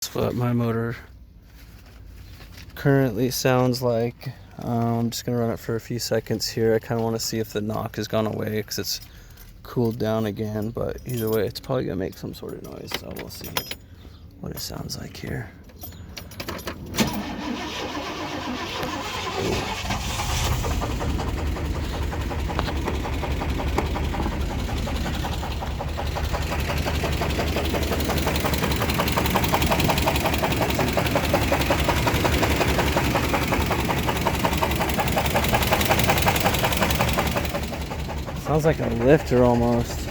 That's what my motor currently sounds like. I'm just gonna run it for a few seconds here. I kind of want to see if the knock has gone away because it's cooled down again, but either way it's probably gonna make some sort of noise, so we'll see what it sounds like here. Sounds like a lifter almost.